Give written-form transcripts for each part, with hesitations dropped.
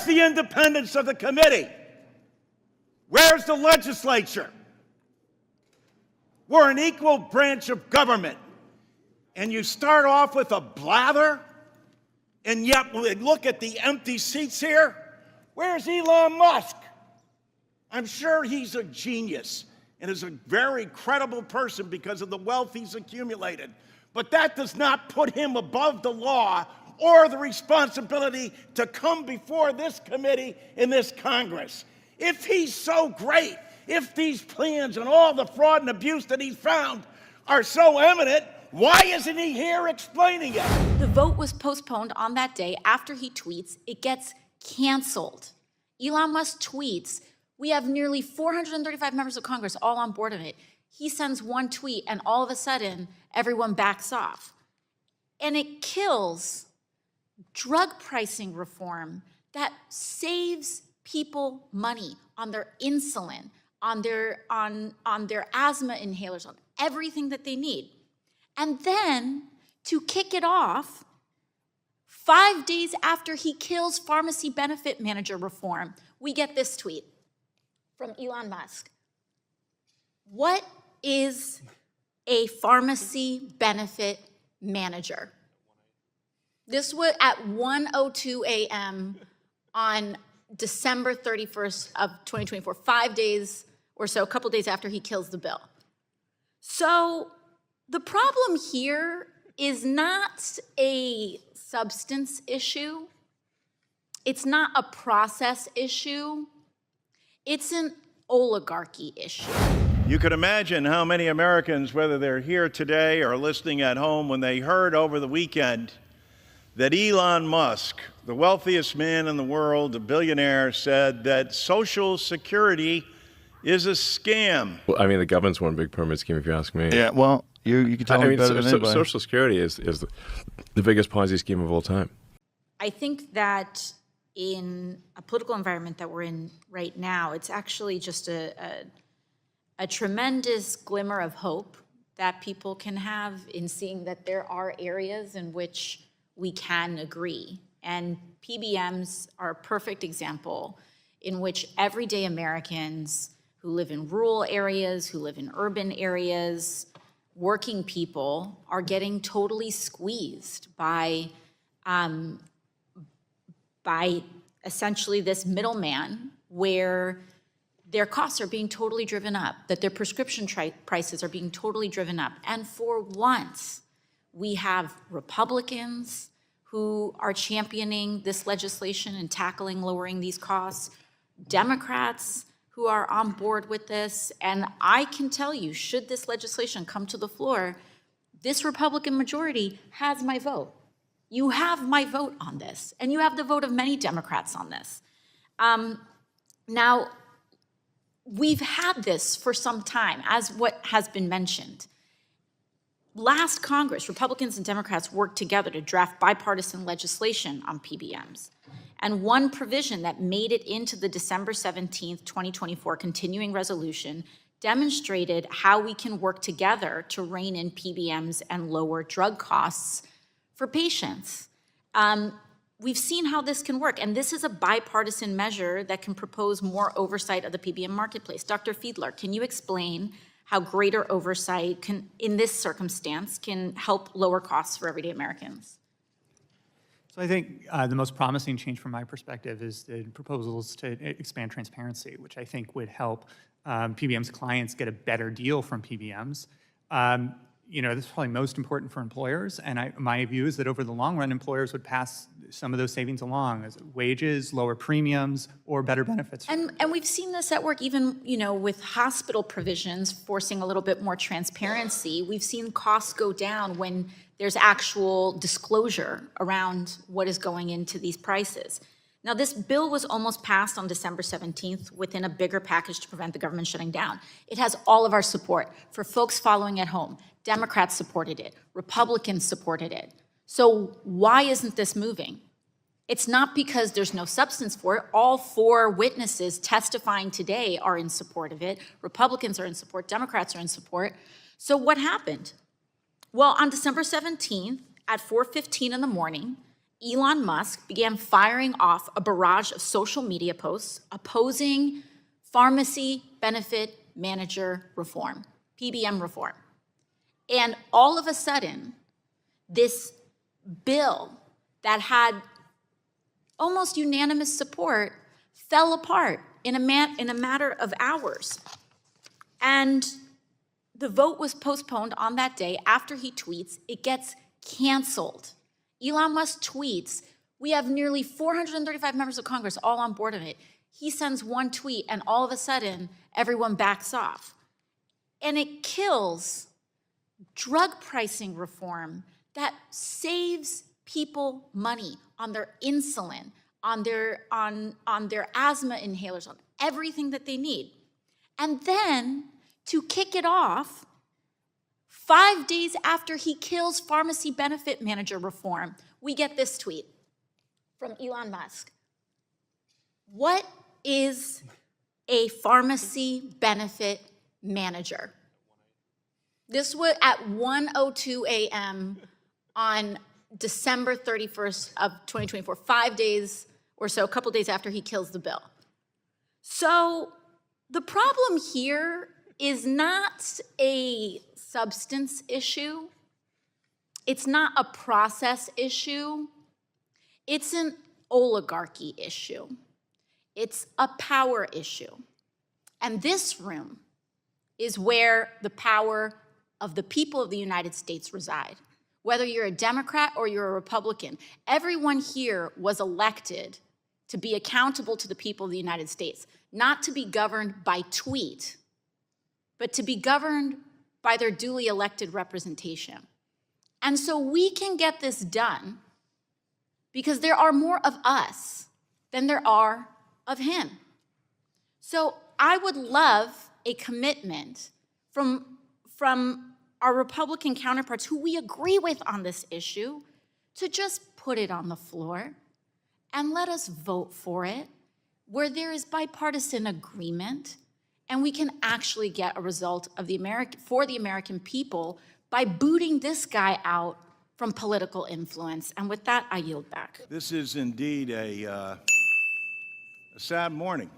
Where's the independence of the committee? Where's the legislature? We're an equal branch of government. And you start off with a blather, and yet look at the empty seats here. Where's Elon Musk? I'm sure he's a genius and is a very credible person because of the wealth he's accumulated. But that does not put him above the law or the responsibility to come before this committee in this Congress. If he's so great, if these plans and all the fraud and abuse that he's found are so eminent, why isn't he here explaining it? The vote was postponed on that day. After he tweets, it gets canceled. Elon Musk tweets, we have nearly 435 members of Congress all on board of it. He sends one tweet and all of a sudden, everyone backs off. And it kills drug pricing reform that saves people money on their insulin, on their asthma inhalers, on everything that they need. And then, to kick it off, 5 days after he kills pharmacy benefit manager reform, we get this tweet from Elon Musk. What is a pharmacy benefit manager? This was at 1:02 a.m. on December 31st of 2024, 5 days or so, a couple days after he kills the bill. So the problem here is not a substance issue. It's not a process issue. It's an oligarchy issue. You could imagine how many Americans, whether they're here today or listening at home, when they heard over the weekend that Elon Musk, the wealthiest man in the world, a billionaire, said that Social Security is a scam. Well, I mean, the government's one big pyramid scheme, if you ask me. Yeah, well, you can tell me better than anybody. Social Security is the biggest Ponzi scheme of all time. I think that in a political environment that we're in right now, it's actually just a tremendous glimmer of hope that people can have in seeing that there are areas in which we can agree. And PBMs are a perfect example in which everyday Americans who live in rural areas, who live in urban areas, working people are getting totally squeezed by essentially this middleman where their costs are being totally driven up, that their prescription prices are being totally driven up. And for once, we have Republicans who are championing this legislation and tackling lowering these costs, Democrats who are on board with this. And I can tell you, should this legislation come to the floor, this Republican majority has my vote. You have my vote on this, and you have the vote of many Democrats on this. Now, we've had this for some time, as what has been mentioned. Last Congress, Republicans and Democrats worked together to draft bipartisan legislation on PBMs. And one provision that made it into the December 17th, 2024 continuing resolution demonstrated how we can work together to rein in PBMs and lower drug costs for patients. We've seen how this can work, and this is a bipartisan measure that can propose more oversight of the PBM marketplace. Dr. Fiedler, can you explain how greater oversight can, in this circumstance, can help lower costs for everyday Americans? So I think the most promising change from my perspective is the proposals to expand transparency, which I think would help PBM's clients get a better deal from PBMs. You know, this is probably most important for employers, and my view is that over the long run, employers would pass some of those savings along as wages, lower premiums, or better benefits. And we've seen this at work even, you know, with hospital provisions forcing a little bit more transparency. We've seen costs go down when there's actual disclosure around what is going into these prices. Now, this bill was almost passed on December 17th within a bigger package to prevent the government shutting down. It has all of our support. For folks following at home, Democrats supported it, Republicans supported it. So why isn't this moving? It's not because there's no substance for it. All four witnesses testifying today are in support of it. Republicans are in support, Democrats are in support. So what happened? Well, on December 17th at 4:15 in the morning, Elon Musk began firing off a barrage of social media posts opposing pharmacy benefit manager reform, PBM reform. And all of a sudden, this bill that had almost unanimous support fell apart in a matter of hours. And the vote was postponed on that day. After he tweets, it gets canceled. Elon Musk tweets, we have nearly 435 members of Congress all on board of it. He sends one tweet and all of a sudden, everyone backs off. And it kills drug pricing reform that saves people money on their insulin, on their asthma inhalers, on everything that they need. And then to kick it off, 5 days after he kills pharmacy benefit manager reform, we get this tweet from Elon Musk. What is a pharmacy benefit manager? This was at 1:02 a.m. on December 31st of 2024, 5 days or so, a couple days after he kills the bill. So the problem here is not a substance issue. It's not a process issue. It's an oligarchy issue. It's a power issue. And this room is where the power of the people of the United States reside. Whether you're a Democrat or you're a Republican, everyone here was elected to be accountable to the people of the United States, not to be governed by tweet, but to be governed by their duly elected representation. And so we can get this done because there are more of us than there are of him. So I would love a commitment from our Republican counterparts who we agree with on this issue to just put it on the floor and let us vote for it where there is bipartisan agreement and we can actually get a result of for the American people by booting this guy out from political influence. And with that, I yield back. This is indeed a sad morning.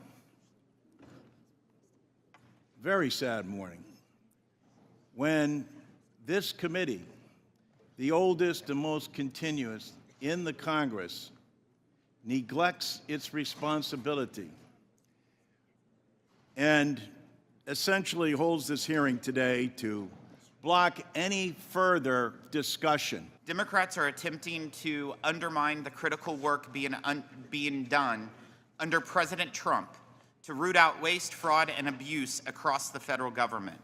Very sad morning. When this committee, the oldest and most continuous in the Congress, neglects its responsibility and essentially holds this hearing today to block any further discussion. Democrats are attempting to undermine the critical work being done under President Trump to root out waste, fraud, and abuse across the federal government,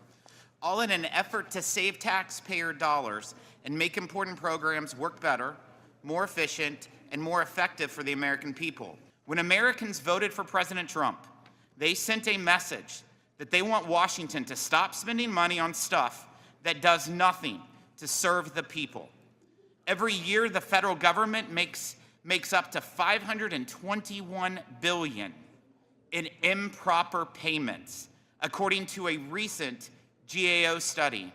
all in an effort to save taxpayer dollars and make important programs work better, more efficient, and more effective for the American people. When Americans voted for President Trump, they sent a message that they want Washington to stop spending money on stuff that does nothing to serve the people. Every year, the federal government makes up to $521 billion in improper payments, according to a recent GAO study.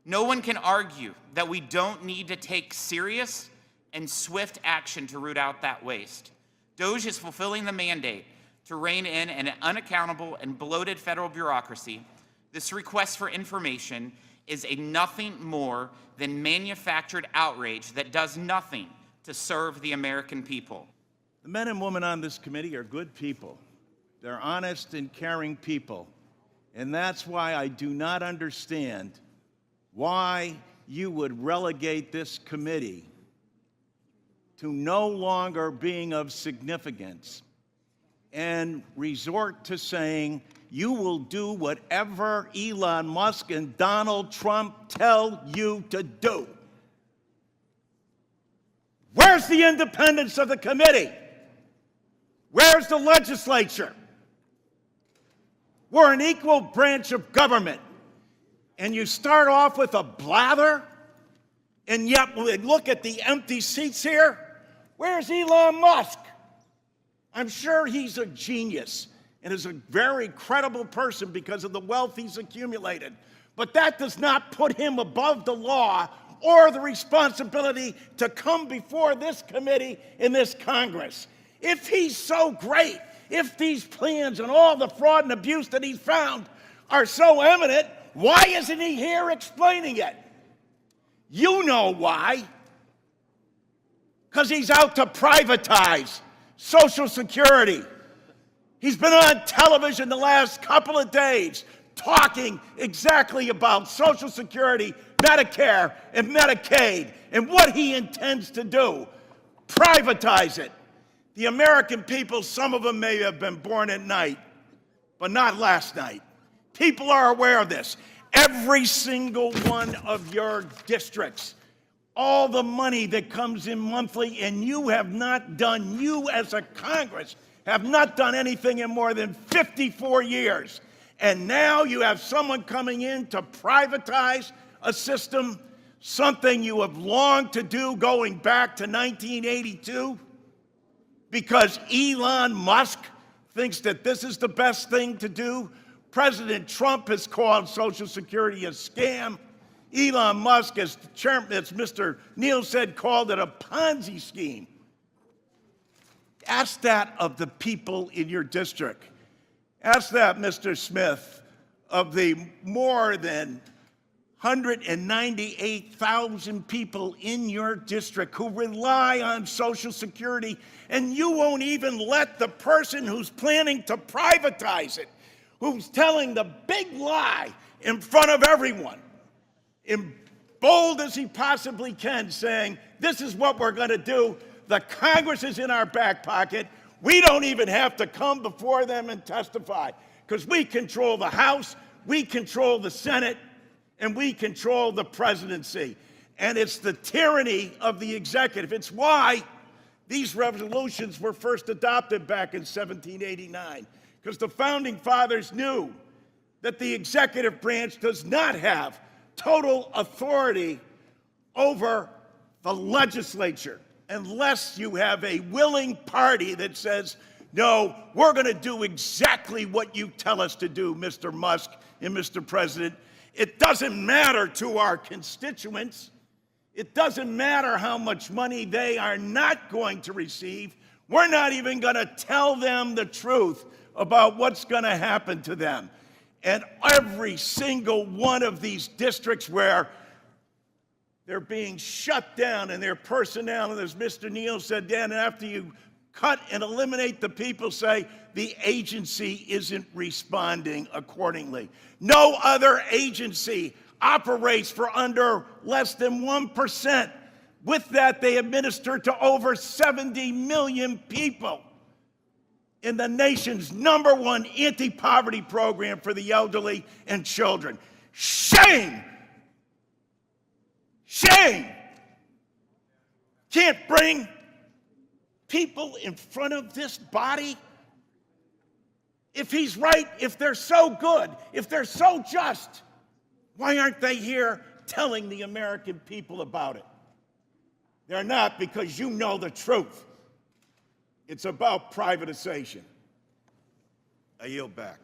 No one can argue that we don't need to take serious and swift action to root out that waste. DOGE is fulfilling the mandate to rein in an unaccountable and bloated federal bureaucracy. This request for information is a nothing more than manufactured outrage that does nothing to serve the American people. The men and women on this committee are good people. They're honest and caring people. And that's why I do not understand why you would relegate this committee to no longer being of significance and resort to saying you will do whatever Elon Musk and Donald Trump tell you to do. Where's the independence of the committee? Where's the legislature? We're an equal branch of government. And you start off with a blather, and yet look at the empty seats here. Where's Elon Musk? I'm sure he's a genius and is a very credible person because of the wealth he's accumulated. But that does not put him above the law or the responsibility to come before this committee in this Congress. If he's so great, if these plans and all the fraud and abuse that he's found are so evident, why isn't he here explaining it? You know why. Because he's out to privatize Social Security. He's been on television the last couple of days talking exactly about Social Security, Medicare, and Medicaid, and what he intends to do. Privatize it. The American people, some of them may have been born at night, but not last night. People are aware of this. Every single one of your districts, all the money that comes in monthly, and you have not done, you as a Congress, have not done anything in more than 54 years. And now you have someone coming in to privatize a system, something you have longed to do going back to 1982, because Elon Musk thinks that this is the best thing to do. President Trump has called Social Security a scam. Elon Musk, as Mr. Neal said, called it a Ponzi scheme. Ask that of the people in your district. Ask that, Mr. Smith, of the more than 198,000 people in your district who rely on Social Security, and you won't even let the person who's planning to privatize it, who's telling the big lie in front of everyone, in bold as he possibly can, saying, this is what we're going to do. The Congress is in our back pocket. We don't even have to come before them and testify, because we control the House, we control the Senate, and we control the presidency. And it's the tyranny of the executive. It's why these resolutions were first adopted back in 1789, because the founding fathers knew that the executive branch does not have total authority over the legislature unless you have a willing party that says, no, we're going to do exactly what you tell us to do, Mr. Musk and Mr. President. It doesn't matter to our constituents. It doesn't matter how much money they are not going to receive. We're not even going to tell them the truth about what's going to happen to them. And every single one of these districts where they're being shut down and their personnel, and as Mr. Neal said, Dan, after you cut and eliminate the people, say the agency isn't responding accordingly. No other agency operates for under less than 1%. With that, they administer to over 70 million people in the nation's #1 anti-poverty program for the elderly and children. Shame! Shame! Can't bring people in front of this body? If he's right, if they're so good, if they're so just, why aren't they here telling the American people about it? They're not, because you know the truth. It's about privatization. I yield back.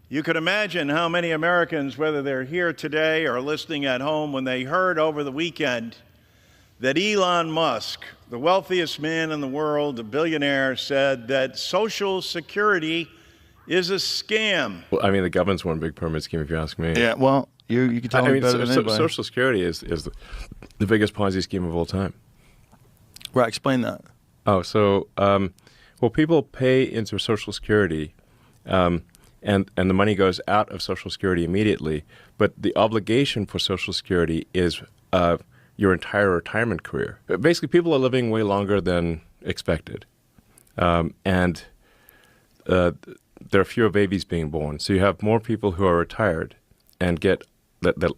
You could imagine how many Americans, whether they're here today or listening at home, when they heard over the weekend that Elon Musk, the wealthiest man in the world, a billionaire, said that Social Security is a scam. Well, I mean, the government's one big pyramid scheme, if you ask me. Yeah, well, you can tell me better than anybody. Social Security is the biggest Ponzi scheme of all time. Right, explain that. Oh, so, well, people pay into Social Security, and the money goes out of Social Security immediately, but the obligation for Social Security is your entire retirement career. Basically, people are living way longer than expected, and there are fewer babies being born. So you have more people who are retired and that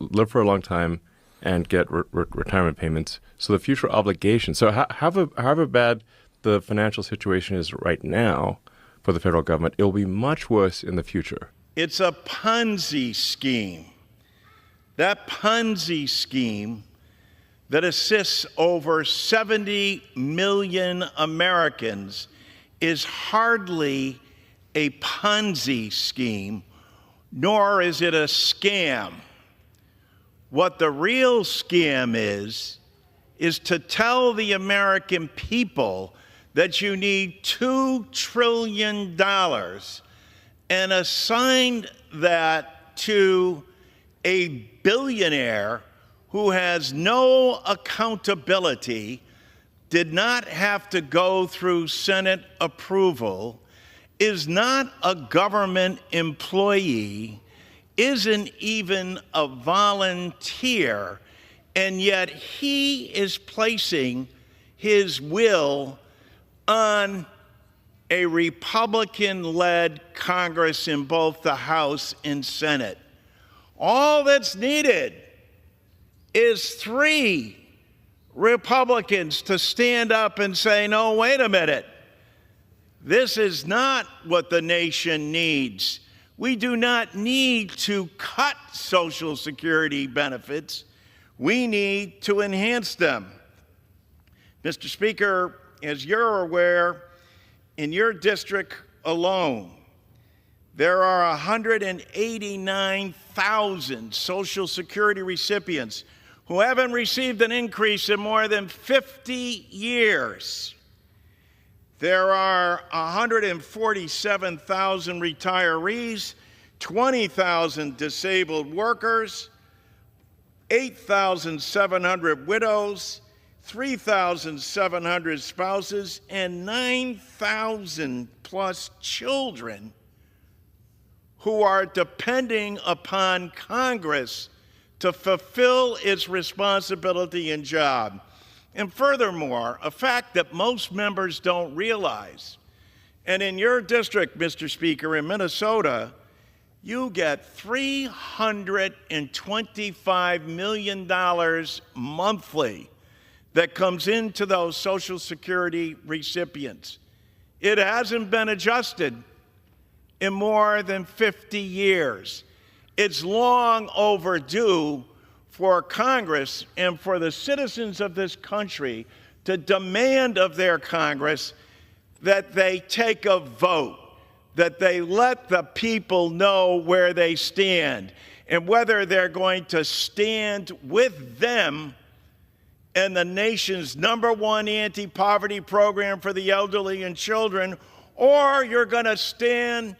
live for a long time and get retirement payments. So the future obligation. So however bad the financial situation is right now for the federal government, it will be much worse in the future. It's a Ponzi scheme. That Ponzi scheme that assists over 70 million Americans is hardly a Ponzi scheme, nor is it a scam. What the real scam is to tell the American people that you need $2 trillion and assign that to a billionaire who has no accountability, did not have to go through Senate approval, is not a government employee, isn't even a volunteer, and yet he is placing his will on a Republican-led Congress in both the House and Senate. All that's needed is 3 Republicans to stand up and say, no, wait a minute. This is not what the nation needs. We do not need to cut Social Security benefits. We need to enhance them. Mr. Speaker, as you're aware, in your district alone, there are 189,000 Social Security recipients who haven't received an increase in more than 50 years. There are 147,000 retirees, 20,000 disabled workers, 8,700 widows, 3,700 spouses, and 9,000 plus children who are depending upon Congress to fulfill its responsibility and job. And furthermore, a fact that most members don't realize, and in your district, Mr. Speaker, in Minnesota, you get $325 million monthly that comes into those Social Security recipients. It hasn't been adjusted in more than 50 years. It's long overdue for Congress and for the citizens of this country to demand of their Congress that they take a vote, that they let the people know where they stand and whether they're going to stand with them and the nation's #1 anti-poverty program for the elderly and children, or you're going to stand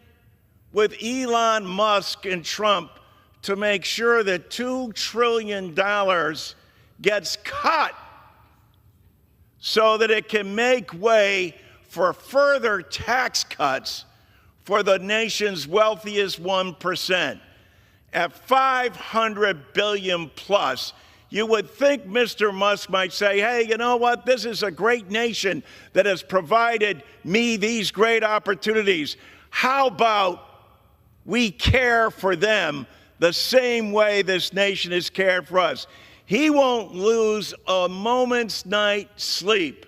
with Elon Musk and Trump to make sure that $2 trillion gets cut so that it can make way for further tax cuts for the nation's wealthiest 1%. At $500 billion plus, you would think Mr. Musk might say, hey, you know what? This is a great nation that has provided me these great opportunities. How about we care for them the same way this nation has cared for us? He won't lose a moment's night's sleep.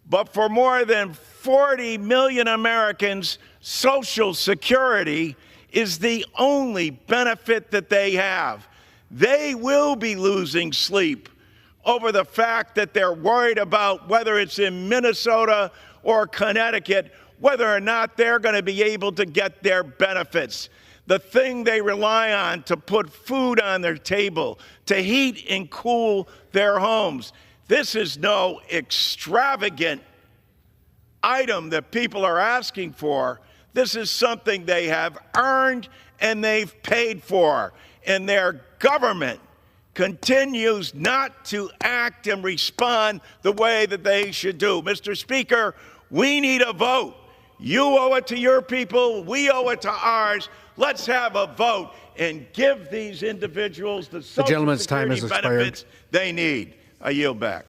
But for more than 40 million Americans, Social Security is the only benefit that they have. They will be losing sleep over the fact that they're worried about whether it's in Minnesota or Connecticut, whether or not they're going to be able to get their benefits. The thing they rely on to put food on their table, to heat and cool their homes. This is no extravagant item that people are asking for. This is something they have earned and they've paid for. And their government continues not to act and respond the way that they should do. Mr. Speaker, we need a vote. You owe it to your people. We owe it to ours. Let's have a vote and give these individuals the Social gentleman's time Security has expired. benefits they need. I yield back.